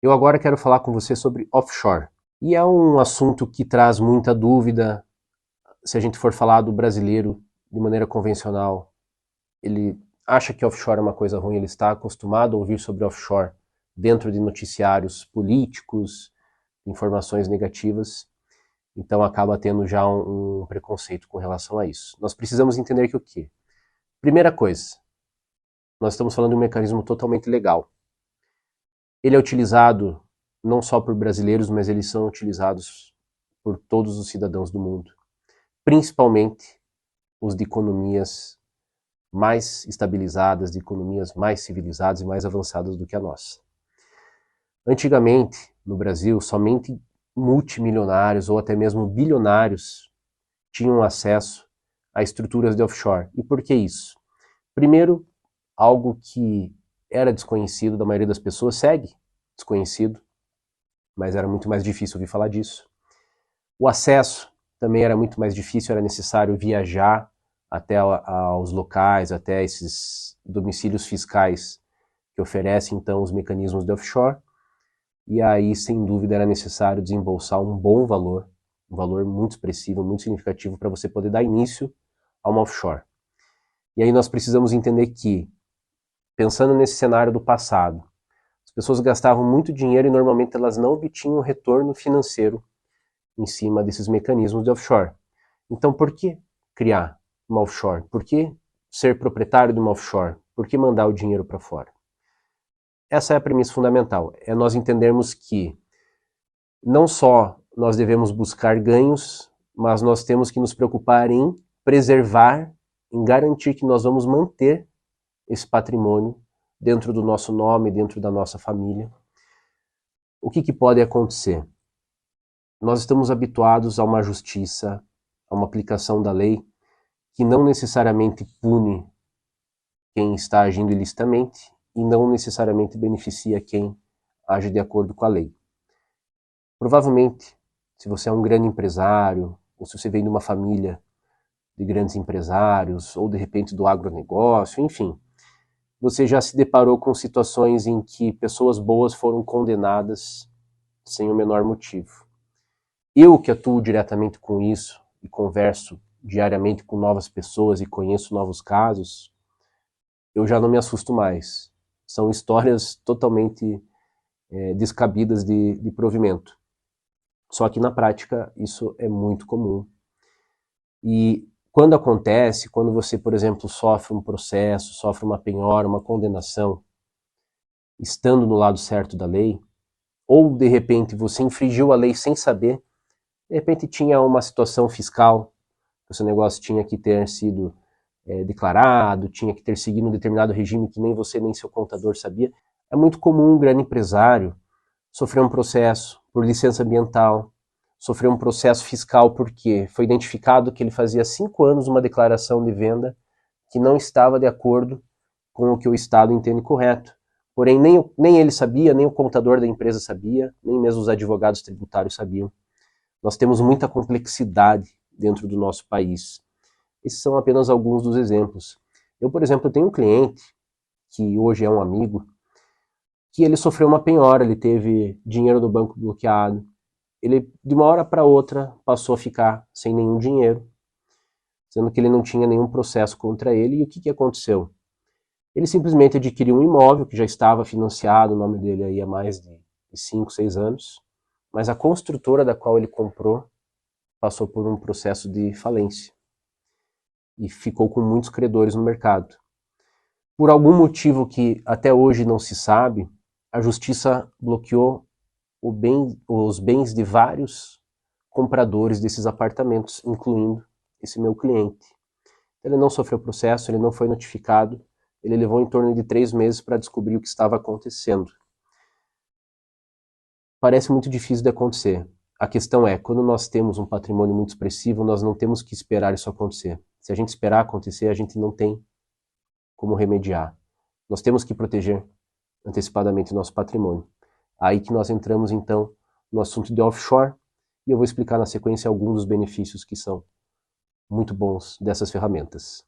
Eu agora quero falar com você sobre offshore. E é um assunto que traz muita dúvida. Se a gente for falar do brasileiro de maneira convencional, ele acha que offshore é uma coisa ruim, ele está acostumado a ouvir sobre offshore dentro de noticiários políticos, informações negativas, então acaba tendo já um preconceito com relação a isso. Nós precisamos entender que o quê? Primeira coisa, nós estamos falando de um mecanismo totalmente legal. Ele é utilizado não só por brasileiros, mas eles são utilizados por todos os cidadãos do mundo, principalmente os de economias mais estabilizadas, de economias mais civilizadas e mais avançadas do que a nossa. Antigamente, no Brasil, somente multimilionários ou até mesmo bilionários tinham acesso a estruturas de offshore. E por que isso? Primeiro, algo que era desconhecido da maioria das pessoas, segue desconhecido, mas era muito mais difícil ouvir falar disso. O acesso também era muito mais difícil, era necessário viajar até aos locais, até esses domicílios fiscais que oferecem então os mecanismos de offshore. E aí, sem dúvida, era necessário desembolsar um bom valor, um valor muito expressivo, muito significativo para você poder dar início a uma offshore. E aí nós precisamos entender que, pensando nesse cenário do passado, as pessoas gastavam muito dinheiro e normalmente elas não obtinham retorno financeiro em cima desses mecanismos de offshore. Então, por que criar uma offshore? Por que ser proprietário de uma offshore? Por que mandar o dinheiro para fora? Essa é a premissa fundamental, é nós entendermos que não só nós devemos buscar ganhos, mas nós temos que nos preocupar em preservar, em garantir que nós vamos manter esse patrimônio dentro do nosso nome, dentro da nossa família. O que pode acontecer? Nós estamos habituados a uma justiça, a uma aplicação da lei que não necessariamente pune quem está agindo ilicitamente e não necessariamente beneficia quem age de acordo com a lei. Provavelmente, se você é um grande empresário, ou se você vem de uma família de grandes empresários, ou de repente do agronegócio, enfim, você já se deparou com situações em que pessoas boas foram condenadas sem o menor motivo. Eu que atuo diretamente com isso e converso diariamente com novas pessoas e conheço novos casos, eu já não me assusto mais. São histórias totalmente descabidas de provimento. Só que na prática isso é muito comum. E quando acontece, quando você, por exemplo, sofre um processo, sofre uma penhora, uma condenação, estando no lado certo da lei, ou de repente você infringiu a lei sem saber, de repente tinha uma situação fiscal, o seu negócio tinha que ter sido declarado, tinha que ter seguido um determinado regime que nem você nem seu contador sabia. É muito comum um grande empresário sofrer um processo por licença ambiental, sofrer um processo fiscal porque foi identificado que ele fazia 5 anos uma declaração de venda que não estava de acordo com o que o Estado entende correto. Porém, nem ele sabia, nem o contador da empresa sabia, nem mesmo os advogados tributários sabiam. Nós temos muita complexidade dentro do nosso país. Esses são apenas alguns dos exemplos. Eu, por exemplo, tenho um cliente, que hoje é um amigo, que ele sofreu uma penhora, ele teve dinheiro do banco bloqueado. Ele, de uma hora para outra, passou a ficar sem nenhum dinheiro, sendo que ele não tinha nenhum processo contra ele. E o que aconteceu? Ele simplesmente adquiriu um imóvel que já estava financiado, o nome dele aí há mais de 5, 6 anos, mas a construtora da qual ele comprou passou por um processo de falência e ficou com muitos credores no mercado. Por algum motivo que até hoje não se sabe, a justiça bloqueou os bens de vários compradores desses apartamentos, incluindo esse meu cliente. Ele não sofreu processo, ele não foi notificado, ele levou em torno de 3 meses para descobrir o que estava acontecendo. Parece muito difícil de acontecer. A questão é, quando nós temos um patrimônio muito expressivo, nós não temos que esperar isso acontecer. Se a gente esperar acontecer, a gente não tem como remediar. Nós temos que proteger antecipadamente o nosso patrimônio. Aí que nós entramos, então, no assunto de offshore, e eu vou explicar na sequência alguns dos benefícios que são muito bons dessas ferramentas.